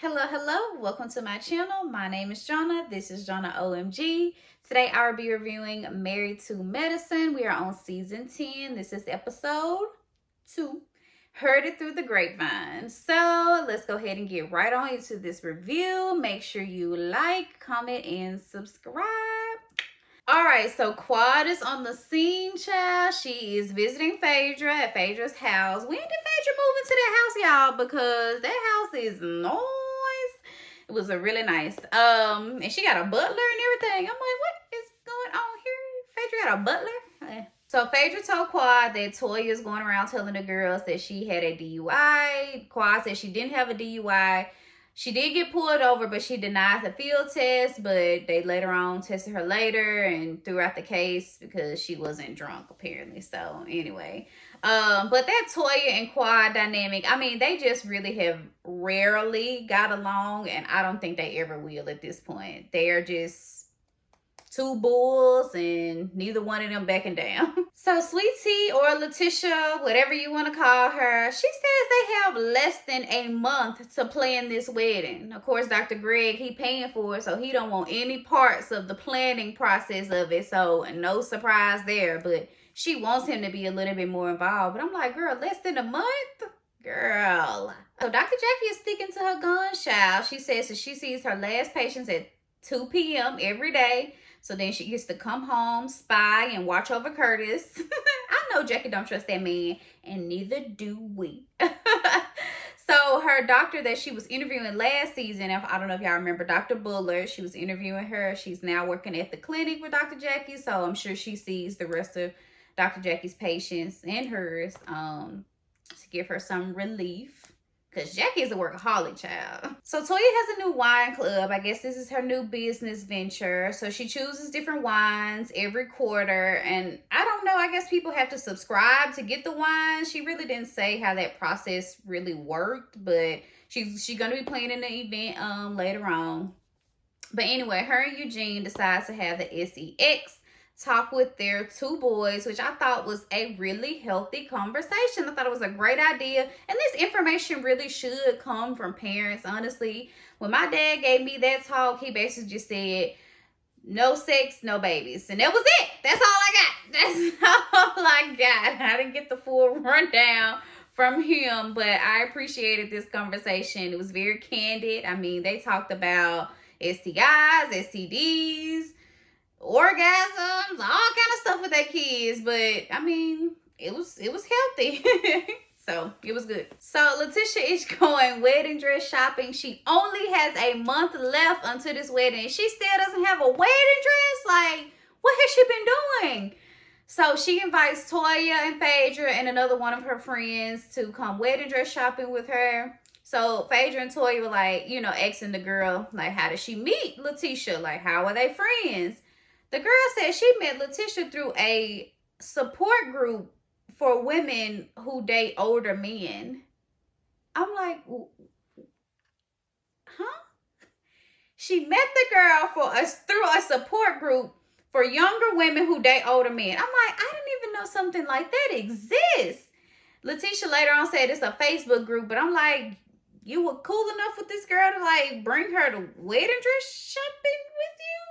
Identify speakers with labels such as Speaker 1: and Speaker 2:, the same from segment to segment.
Speaker 1: Hello. Welcome to my channel. My name is Jonna. This is Jonna OMG. Today I'll be reviewing Married to Medicine. We are on season 10. This is episode 2. Heard it through the grapevine. So let's go ahead and get right on into this review. Make sure you like, comment, and subscribe. Alright, so Quad is on the scene, child. She is visiting Phaedra at Phaedra's house. When did Phaedra move into that house, y'all? Because that house is nice. It was a really nice. And she got a butler and everything. I'm like, what is going on here? Phaedra got a butler? So Phaedra told Quad that Toya is going around telling the girls that she had a DUI. Quad said she didn't have a DUI. She did get pulled over, but she denied the field test, but they later on tested her later and threw out the case because she wasn't drunk, apparently. So, anyway. But that Toya and Quad dynamic, I mean, they just really have rarely got along, and I don't think they ever will at this point. They are just two bulls, and neither one of them backing down. So Sweet Tea, or Latisha, whatever you want to call her, she says they have less than a month to plan this wedding. Of course, Dr. Greg, he paying for it, so he don't want any parts of the planning process of it. So no surprise there, but she wants him to be a little bit more involved. But I'm like, girl, less than a month? Girl. So Dr. Jackie is sticking to her guns, child. She says that she sees her last patients at 2 p.m. every day. So then she gets to come home, spy, and watch over Curtis. I know Jackie don't trust that man, and neither do we. So her doctor that she was interviewing last season, I don't know if y'all remember Dr. Buller, she was interviewing her. She's now working at the clinic with Dr. Jackie, so I'm sure she sees the rest of Dr. Jackie's patients and hers to give her some relief. Because Jackie is a workaholic, child. So Toya has a new wine club. I guess this is her new business venture. So she chooses different wines every quarter. And I don't know. I guess people have to subscribe to get the wine. She really didn't say how that process really worked. But she's going to be planning the event later on. But anyway, her and Eugene decides to have the SEX talk with their two boys, which I thought was a really healthy conversation. I thought it was a great idea. And this information really should come from parents, honestly. When my dad gave me that talk, he basically just said, no sex, no babies. And that was it. That's all I got. That's all I got. I didn't get the full rundown from him, but I appreciated this conversation. It was very candid. I mean, they talked about STIs, STDs, orgasms, all kind of stuff with their kids, but I mean, it was healthy. So it was good. So Latisha is going wedding dress shopping. She only has a month left until this wedding. She still doesn't have a wedding dress. Like, what has she been doing? So she invites Toya and Phaedra and another one of her friends to come wedding dress shopping with her. So Phaedra and Toya were like, you know, asking the girl, like, how did she meet Latisha? Like, how are they friends? The girl said she met Latisha through a support group for women who date older men. I'm like, huh? She met the girl through a support group for younger women who date older men. I'm like, I didn't even know something like that exists. Latisha later on said it's a Facebook group, but I'm like, you were cool enough with this girl to like bring her to wedding dress shopping with you?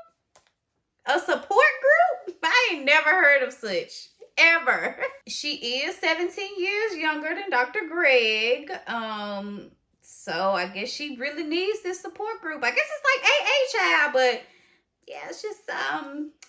Speaker 1: A support group? I ain't never heard of such. Ever. She is 17 years younger than Dr. Greg. So I guess she really needs this support group. I guess it's like AA child, but yeah, it's just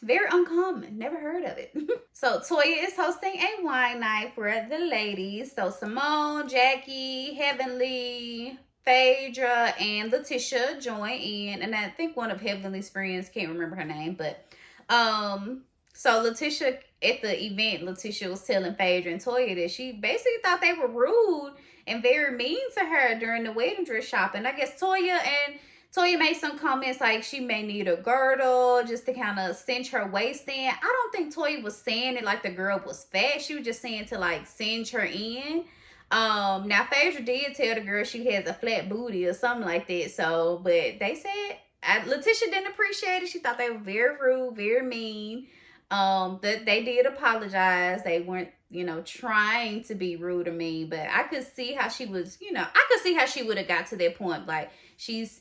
Speaker 1: very uncommon. Never heard of it. So Toya is hosting a wine night for the ladies. So Simone, Jackie, Heavenly, Phaedra, and Latisha join in, and I think one of Heavenly's friends, can't remember her name, but so Latisha, at the event, Latisha was telling Phaedra and Toya that she basically thought they were rude and very mean to her during the wedding dress shopping. I guess Toya made some comments like she may need a girdle just to kind of cinch her waist in. I don't think Toya was saying it like the girl was fat. She was just saying to like cinch her in. Now Phaedra did tell the girl she has a flat booty or something like that. So, but they said Latisha didn't appreciate it. She thought they were very rude, very mean. That they did apologize. They weren't, you know, trying to be rude to me, but I could see how she was, you know, I could see how she would have got to that point. Like, she's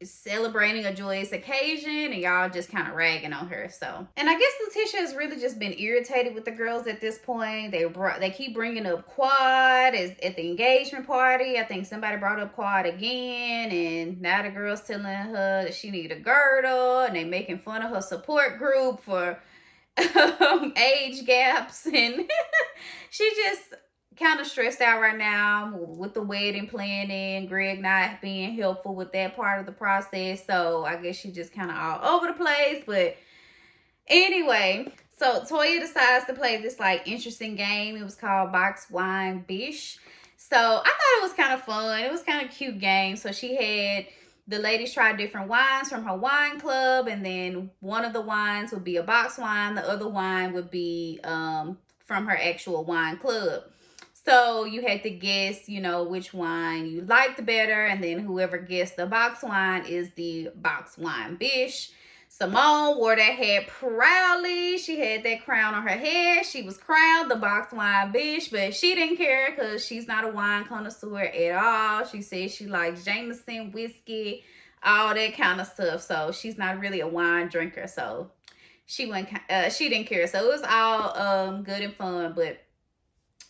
Speaker 1: celebrating a joyous occasion, and y'all just kind of ragging on her. So, and I guess Latisha has really just been irritated with the girls at this point. They keep bringing up Quad as at the engagement party. I think somebody brought up Quad again, and now the girls telling her that she need a girdle, and they making fun of her support group for age gaps, and she just kind of stressed out right now with the wedding planning, Greg not being helpful with that part of the process. So I guess she just kind of all over the place. But anyway, so Toya decides to play this like interesting game. It was called Box Wine Bish. So I thought it was kind of fun. It was kind of cute game. So she had the ladies try different wines from her wine club, and then one of the wines would be a box wine. The other wine would be from her actual wine club. So you had to guess, you know, which wine you liked better. And then whoever guessed the box wine is the box wine bish. Simone wore that hat proudly. She had that crown on her head. She was crowned the box wine bish, but she didn't care because she's not a wine connoisseur at all. She said she likes Jameson, whiskey, all that kind of stuff. So she's not really a wine drinker. So she didn't care. So it was all good and fun, but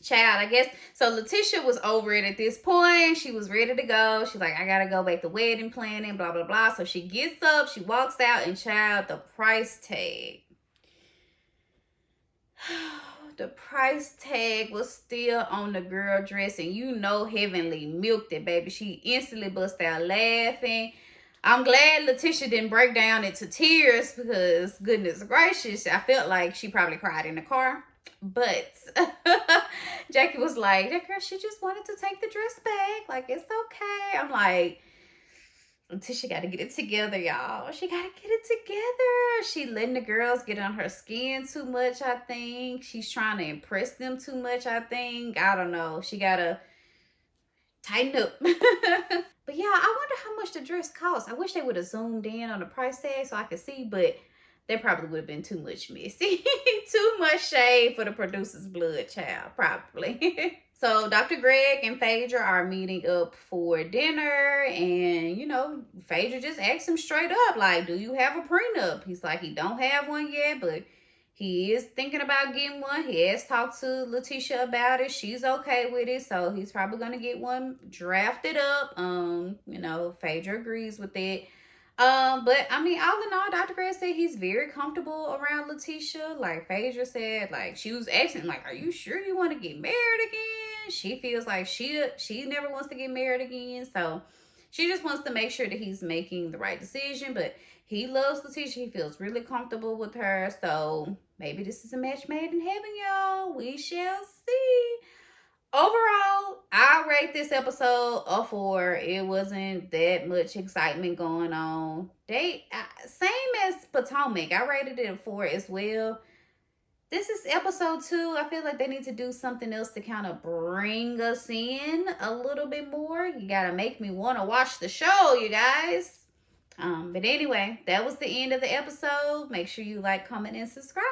Speaker 1: child, I guess. So Latisha was over it at this point. She was ready to go. She's like, I gotta go back to wedding planning, blah, blah, blah. So she gets up, she walks out, and child, the price tag. The price tag was still on the girl dress, and you know Heavenly milked it, baby. She instantly bust out laughing. I'm glad Latisha didn't break down into tears because, goodness gracious, I felt like she probably cried in the car. But Jackie was like, that girl, she just wanted to take the dress back. Like, it's okay. I'm like, Latisha got to get it together, y'all. She got to get it together. She letting the girls get on her skin too much, I think. She's trying to impress them too much, I think. I don't know. She got to tighten up. But yeah, I wonder how much the dress costs. I wish they would have zoomed in on the price tag so I could see, but that probably would have been too much messy. Too much shade for the producer's blood, child, probably. So Dr. Greg and Phaedra are meeting up for dinner, and, you know, Phaedra just asked him straight up, like, do you have a prenup? He's like, he don't have one yet, but he is thinking about getting one. He has talked to Latisha about it. She's okay with it, so he's probably going to get one drafted up. You know, Phaedra agrees with it. But I mean, all in all, Dr. Greg said he's very comfortable around Latisha. Like Phaedra said, like she was asking, like, are you sure you want to get married again? She feels like she never wants to get married again. So she just wants to make sure that he's making the right decision. But he loves Latisha. He feels really comfortable with her. So maybe this is a match made in heaven, y'all. We shall see. Overall, I rate this episode a 4. It wasn't that much excitement going on. Same as Potomac. I rated it a 4 as well. This is episode 2. I feel like they need to do something else to kind of bring us in a little bit more. You gotta make me want to watch the show, you guys. But anyway, that was the end of the episode. Make sure you like, comment, and subscribe.